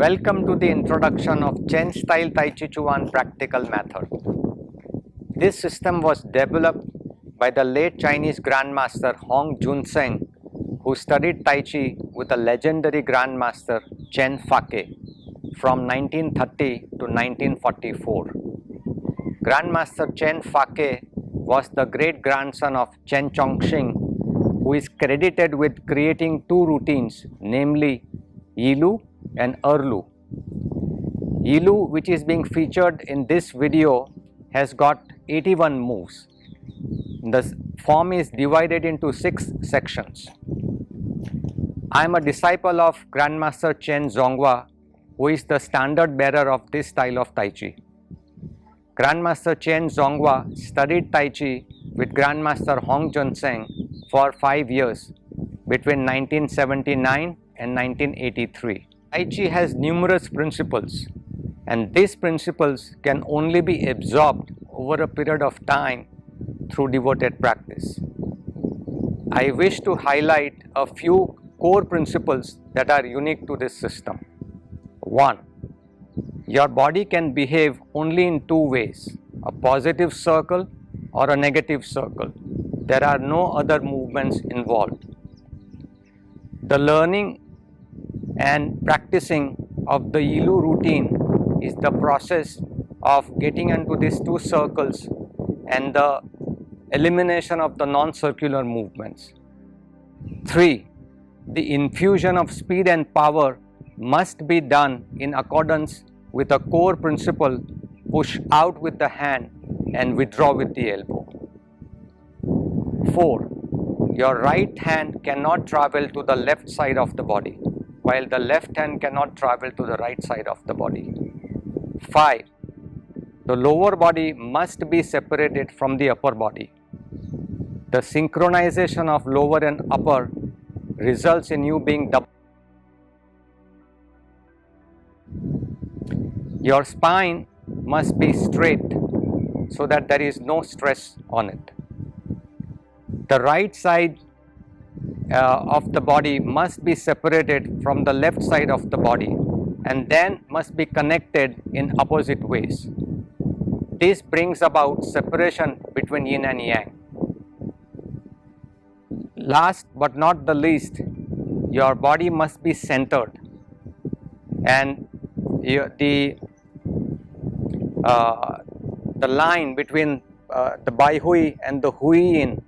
Welcome to the introduction of Chen style Tai Chi Chuan practical method. This system was developed by the late Chinese Grandmaster Hong Junseng, who studied Tai Chi with the legendary Grandmaster Chen Fake from 1930 to 1944. Grandmaster Chen Fake was the great grandson of Chen Chongqing, who is credited with creating two routines, namely Yilu and Erlu. Yilu, which is being featured in this video, has got 81 moves. The form is divided into 6 sections. I am a disciple of Grandmaster Chen Zhonghua, who is the standard bearer of this style of Tai Chi. Grandmaster Chen Zhonghua studied Tai Chi with Grandmaster Hong Junseng for 5 years between 1979 and 1983. Tai Chi has numerous principles, and these principles can only be absorbed over a period of time through devoted practice. I wish to highlight a few core principles that are unique to this system. 1. Your body can behave only in two ways, a positive circle or a negative circle. There are no other movements involved. The learning and practicing of the Yilu routine is the process of getting into these two circles and the elimination of the non-circular movements. 3. The infusion of speed and power must be done in accordance with a core principle: push out with the hand and withdraw with the elbow. 4. Your right hand cannot travel to the left side of the body, while the left hand cannot travel to the right side of the body. 5. The lower body must be separated from the upper body. The synchronization of lower and upper results in you being double. Your spine must be straight so that there is no stress on it. The right side of the body must be separated from the left side of the body and then must be connected in opposite ways. This brings about separation between yin and yang. Last but not the least, your body must be centered, and the line between the Bai Hui and the Hui Yin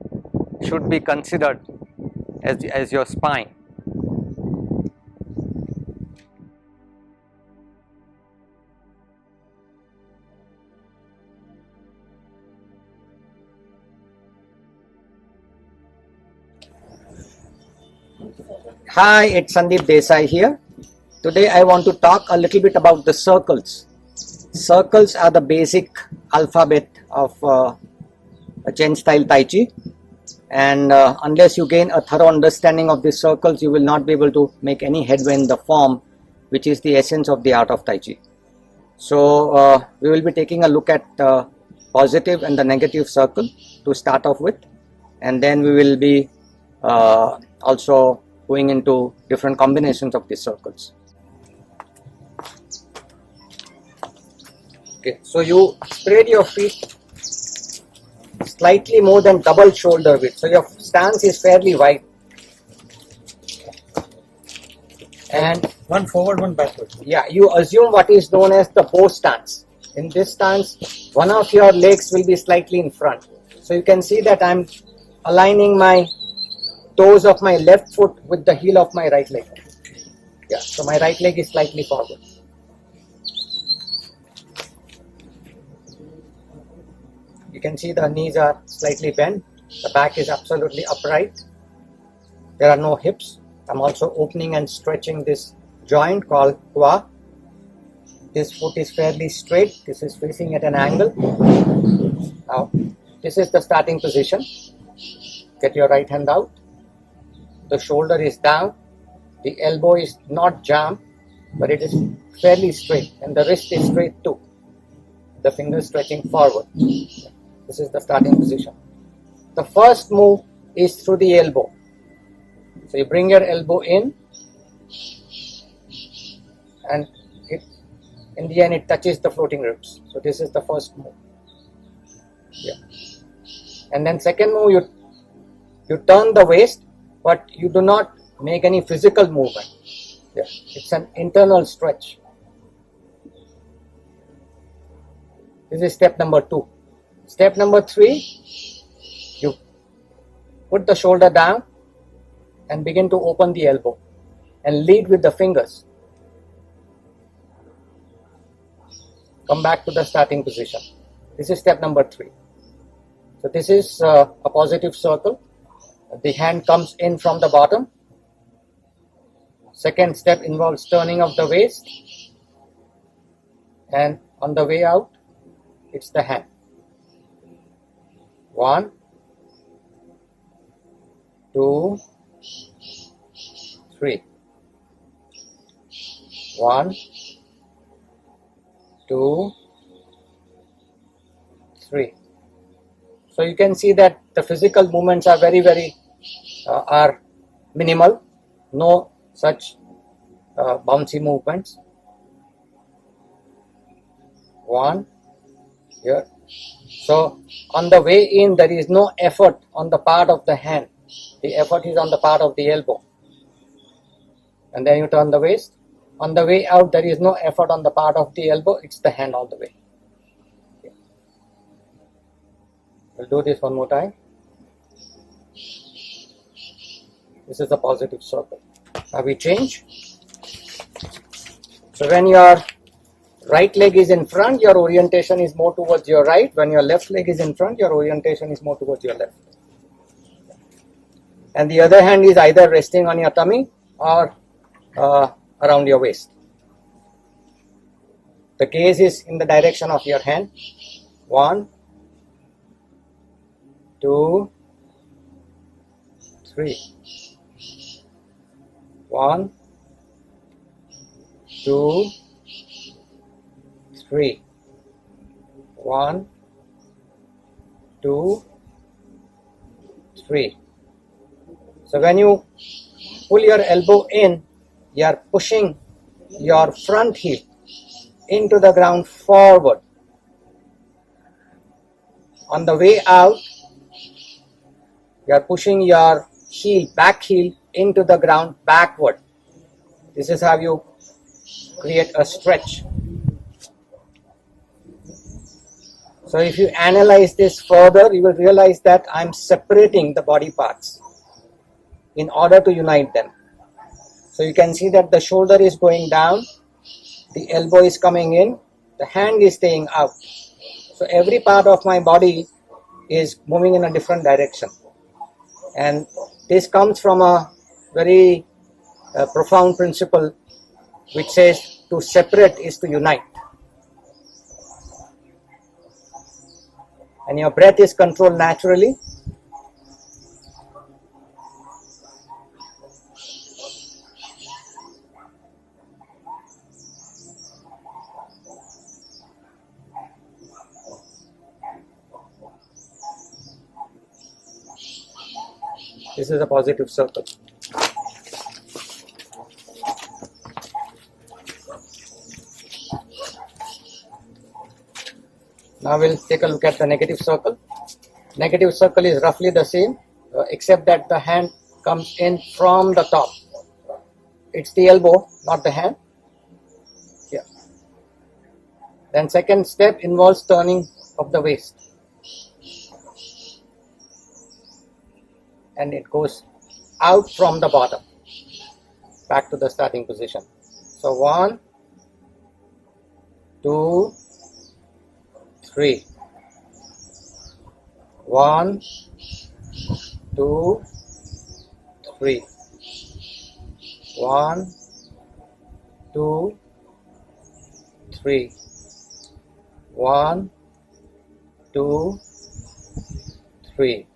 should be considered as your spine. Hi, it's Sandeep Desai here. Today I want to talk a little bit about the circles. Circles are the basic alphabet of Chen style Tai Chi, and unless you gain a thorough understanding of these circles, you will not be able to make any headway in the form, which is the essence of the art of Tai Chi. So we will be taking a look at positive and the negative circle to start off with, and then we will be also going into different combinations of these circles. Okay, so you spread your feet slightly more than double shoulder width, so your stance is fairly wide, and one forward, one backward. Yeah, you assume what is known as the bow stance. In this stance, one of your legs will be slightly in front, so you can see that I'm aligning my toes of my left foot with the heel of my right leg. Yeah, so my right leg is slightly forward. You can see the knees are slightly bent, the back is absolutely upright, there are no hips. I'm also opening and stretching this joint called Kwa. This foot is fairly straight, this is facing at an angle. Now, this is the starting position. Get your right hand out. The shoulder is down, the elbow is not jammed, but it is fairly straight, and the wrist is straight too. The fingers stretching forward. This is the starting position. The first move is through the elbow. So you bring your elbow in and In the end, it touches the floating ribs. So this is the first move. Yeah. And then second move, you turn the waist, but you do not make any physical movement. Yeah. It's an internal stretch. This is step number 2. Step number 3, you put the shoulder down and begin to open the elbow and lead with the fingers. Come back to the starting position. This is step number 3. So this is a positive circle. The hand comes in from the bottom. Second step involves turning of the waist, and on the way out, it's the hand. 1, 2, 3. 1, 2, 3. So you can see that the physical movements are very are minimal. No such bouncy movements. 1 here. So on the way in, there is no effort on the part of the hand. The effort is on the part of the elbow. And then you turn the waist. On the way out, there is no effort on the part of the elbow. It's the hand all the way. Okay. We'll do this one more time. This is a positive circle. Now we change. So when your right leg is in front, your orientation is more towards your right. When your left leg is in front, your orientation is more towards your left. And the other hand is either resting on your tummy or around your waist. The gaze is in the direction of your hand. 1, 2, 3. 1, 2, 3. 1, 2, 3. So when you pull your elbow in, you are pushing your front heel into the ground forward. On the way out, you are pushing your back heel into the ground backward. This is how you create a stretch. So if you analyze this further, you will realize that I'm separating the body parts in order to unite them. So you can see that the shoulder is going down, the elbow is coming in, the hand is staying out. So every part of my body is moving in a different direction. And this comes from a very profound principle which says to separate is to unite. And your breath is controlled naturally. This is a positive circle. Now we'll take a look at the negative circle. Negative circle is roughly the same, except that the hand comes in from the top. It's the elbow, not the hand. Yeah. Then second step involves turning of the waist. And it goes out from the bottom, back to the starting position. So 1, 2, 3. 1, 2, 3. 1, 2, 3. 1, 2, 3.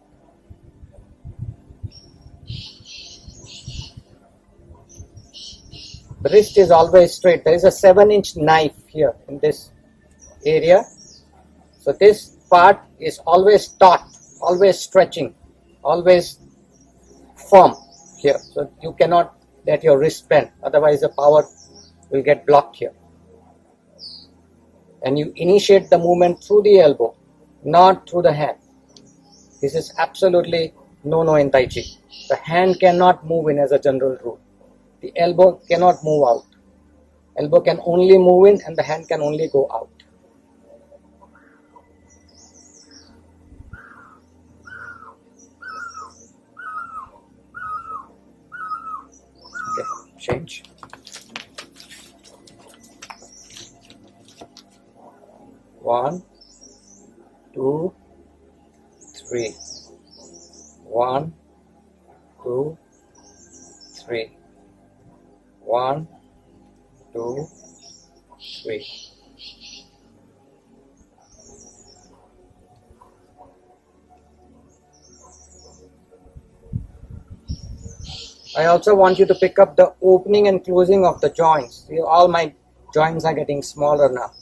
The wrist is always straight. There is a 7-inch knife here in this area. So this part is always taut, always stretching, always firm here. So you cannot let your wrist bend. Otherwise the power will get blocked here. and you initiate the movement through the elbow, not through the hand. This is absolutely no in Tai Chi. The hand cannot move in as a general rule. The elbow cannot move out. Elbow can only move in and the hand can only go out. Okay, change. One, two, three. 1, 2, 3. 1, 2, 3. I also want you to pick up the opening and closing of the joints. See, all my joints are getting smaller now.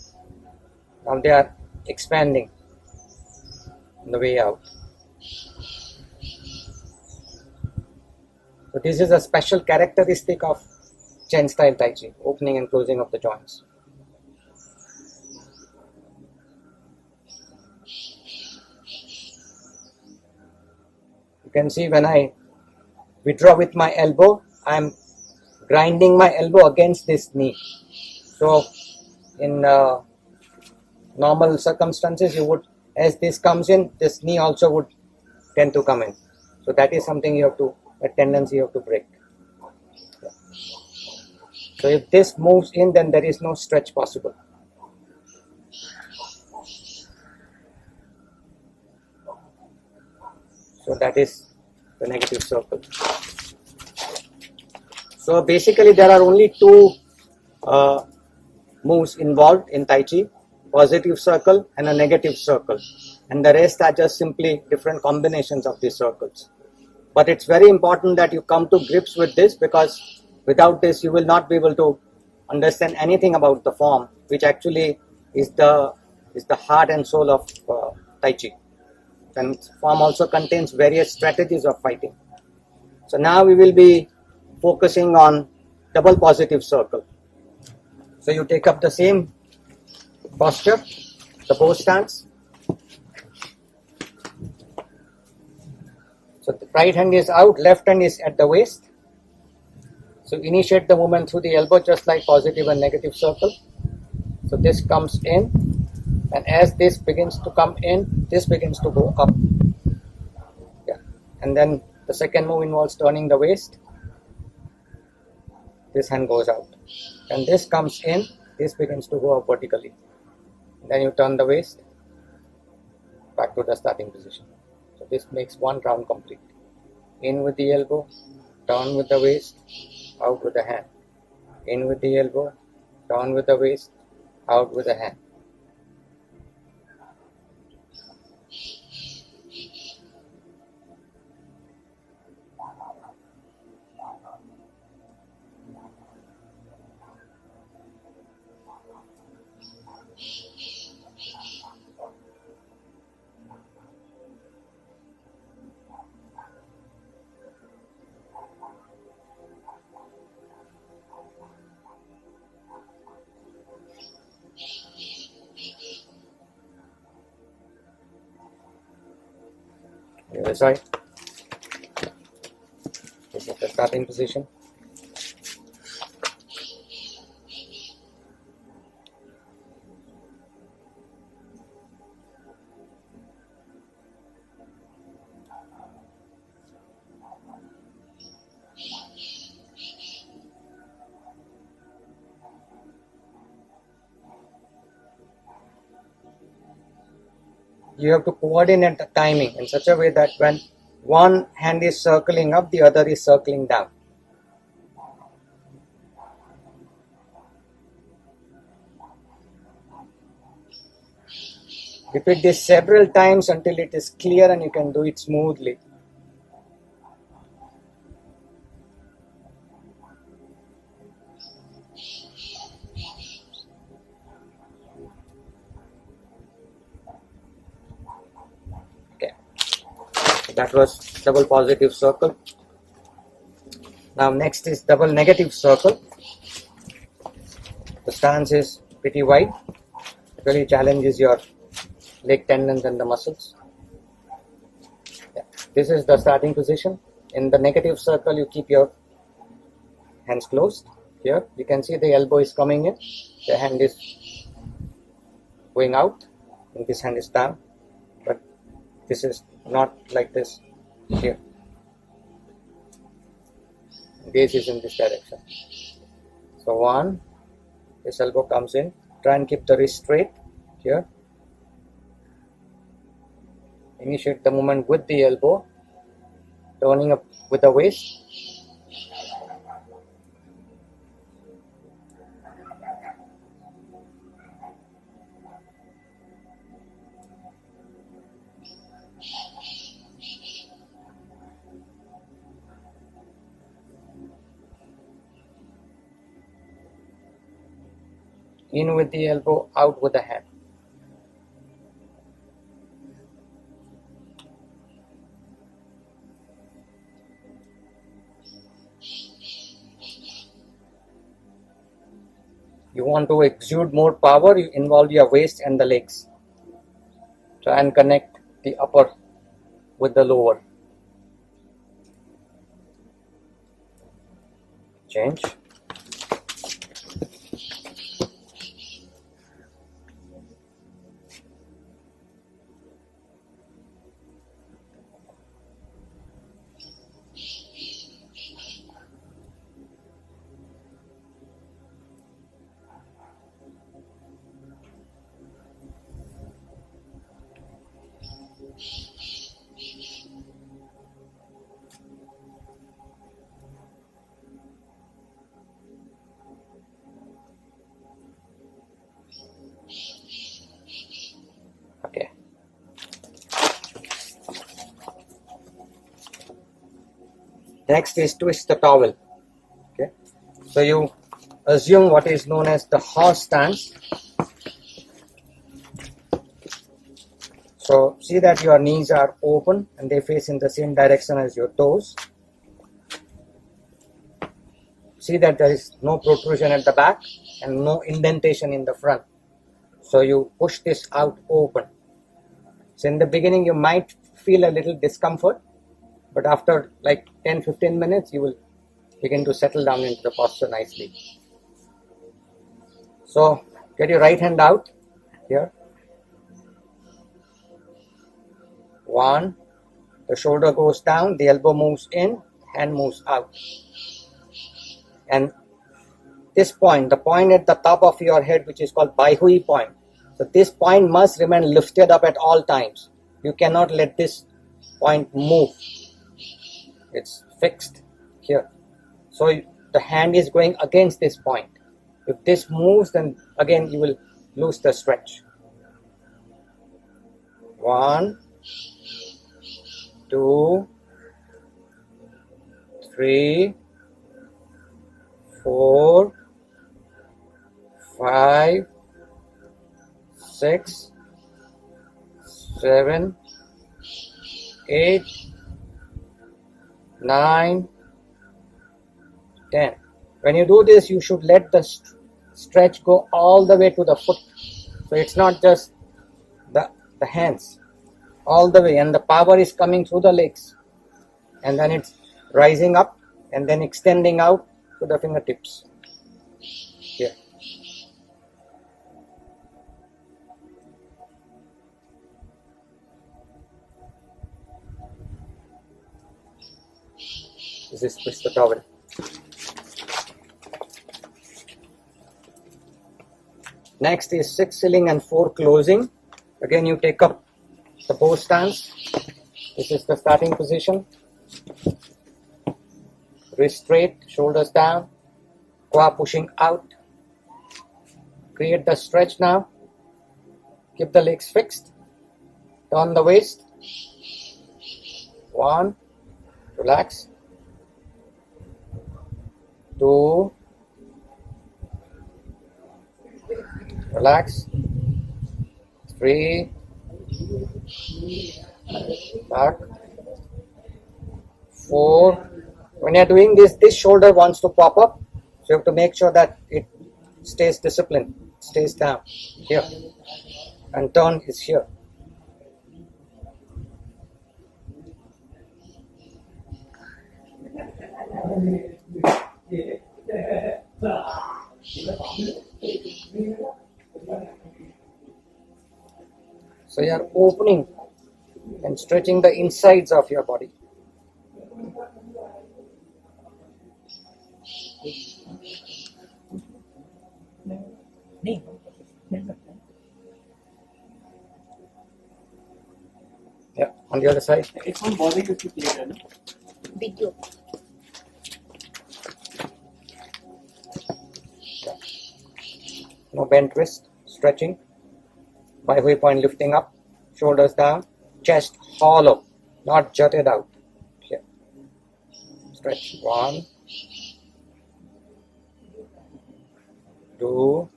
Now they are expanding on the way out. So this is a special characteristic of Chen style Tai Chi, opening and closing of the joints. You can see when I withdraw with my elbow, I am grinding my elbow against this knee. So in normal circumstances, you would, as this comes in, this knee also would tend to come in. So that is something you have to, a tendency you have to break. So if this moves in, then there is no stretch possible. So that is the negative circle. So basically there are only two moves involved in Tai Chi, positive circle and a negative circle. And the rest are just simply different combinations of these circles. But it's very important that you come to grips with this, because without this you will not be able to understand anything about the form, which actually is the heart and soul of Tai Chi. And form also contains various strategies of fighting. So now we will be focusing on double positive circle. So you take up the same posture, the bow stance. So the right hand is out, left hand is at the waist. So initiate the movement through the elbow, just like positive and negative circle. So this comes in, and as this begins to come in, this begins to go up. Yeah. And then the second move involves turning the waist. This hand goes out. And this comes in, this begins to go up vertically. Then you turn the waist back to the starting position. So this makes one round complete. In with the elbow, down with the waist, out with the hand. In with the elbow, down with the waist, out with the hand. The other side. This is the starting position. You have to coordinate the timing in such a way that when one hand is circling up, the other is circling down. Repeat this several times until it is clear and you can do it smoothly. That was double positive circle. Now next is double negative circle. The stance is pretty wide. really challenges your leg tendons and the muscles. Yeah. This is the starting position. In the negative circle, you keep your hands closed. Here, you can see the elbow is coming in, the hand is going out, and this hand is down. But this is not like this here. Gaze is in this direction. So one, this elbow comes in. Try and keep the wrist straight here. Initiate the movement with the elbow, turning up with the waist. In with the elbow, out with the hand. You want to exude more power, you involve your waist and the legs. Try and connect the upper with the lower. Change. Okay. Next is twist the towel. Okay. So you assume what is known as the horse stance. So see that your knees are open and they face in the same direction as your toes. See that there is no protrusion at the back and no indentation in the front. So you push this out open. So in the beginning you might feel a little discomfort, but after like 10-15 minutes you will begin to settle down into the posture nicely. So get your right hand out here. One, the shoulder goes down, the elbow moves in, hand moves out. And this point, the point at the top of your head, which is called Baihui point. So this point must remain lifted up at all times. You cannot let this point move. It's fixed here. So the hand is going against this point. If this moves, then again you will lose the stretch. 1, 2, 3, 4, 5, 6, 7, 8, 9, 10. When you do this, you should let the stretch go all the way to the foot. So it's not just the hands, all the way, and the power is coming through the legs, and then it's rising up and then extending out to the fingertips. Here. This is twist the towel. Next is 6 sealing and 4 closing. Again, you take up the bow stance. This is the starting position. Wrist straight, shoulders down, qua pushing out. Create the stretch now. Keep the legs fixed. Turn the waist. 1, relax. 2, relax. 3, back. 4. When you are doing this shoulder wants to pop up, so you have to make sure that it stays disciplined. stays down here, and turn is here. So you are opening and stretching the insides of your body. Yeah, on the other side. Video. No bent wrist, stretching. By point lifting up, shoulders down, chest hollow, not jutted out. Here. Stretch. 1, 2,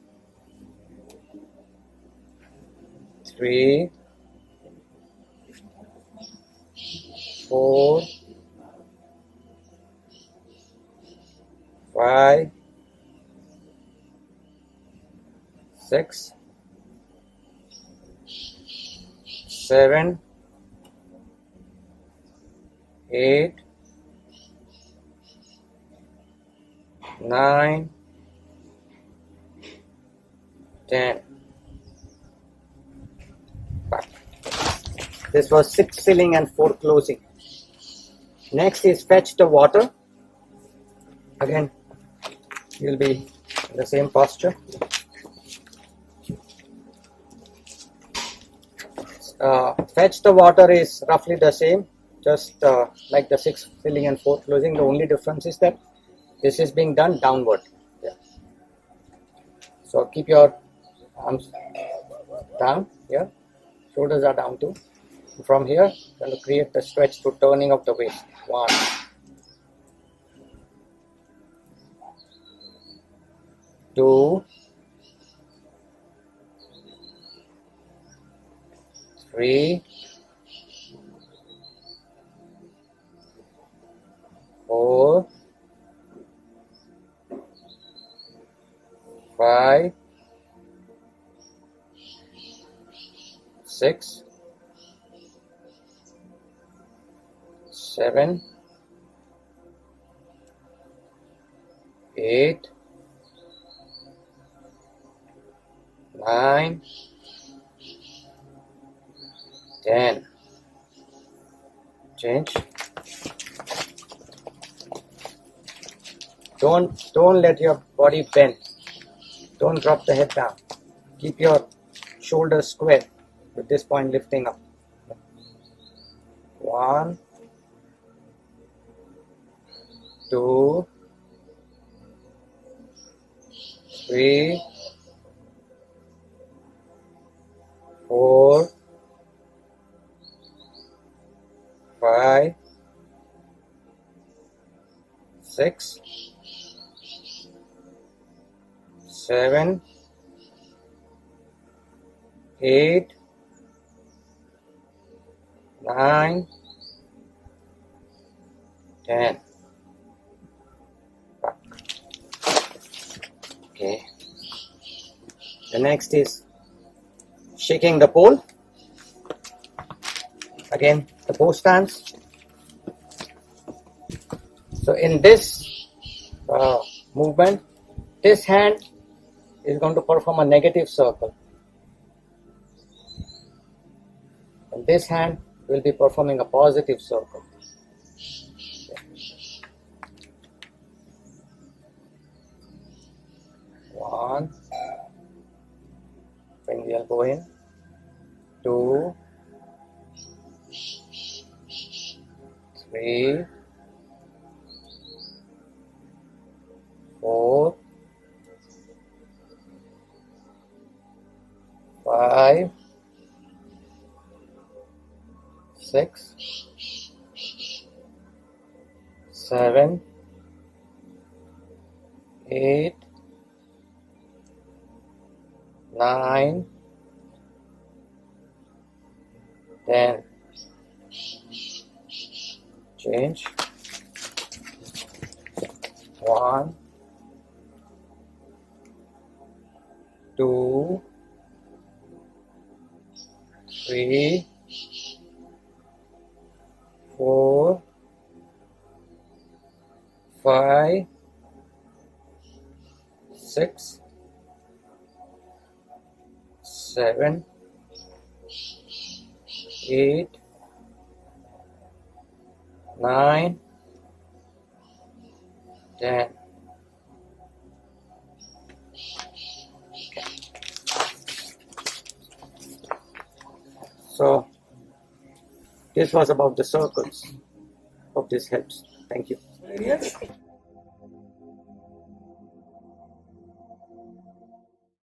3, 4, 5, 6, 7, 8, 9, 10. Back. This was 6 filling and 4 closing. Next is fetch the water. Again, you'll be in the same posture. Fetch the water is roughly the same, just like the 6 filling and 4 closing. The only difference is that this is being done downward. Yeah. So keep your arms down here, shoulders are down too. From here, you're going to create the stretch through turning of the waist. 1, 2, 3, 4, 5, 6, 7, 8, 9, 10. Change. Don't let your body bend. Don't drop the head down. Keep your shoulders square with this point lifting up. 1, 2, 3, 4, 5, 6, 7, 8, 9, 10. Back. Okay. The next is shaking the pole. Again, the pose stance. So in this movement, this hand is going to perform a negative circle. And this hand will be performing a positive circle. One, bring the elbow in. 2, 3, 4, 5, 6, 7, 8, 9, 10. Change. 1, 2, 3, 4, 5, 6, 7, 8, 9, 10. So this was about the circles. Hope this helps. Thank you.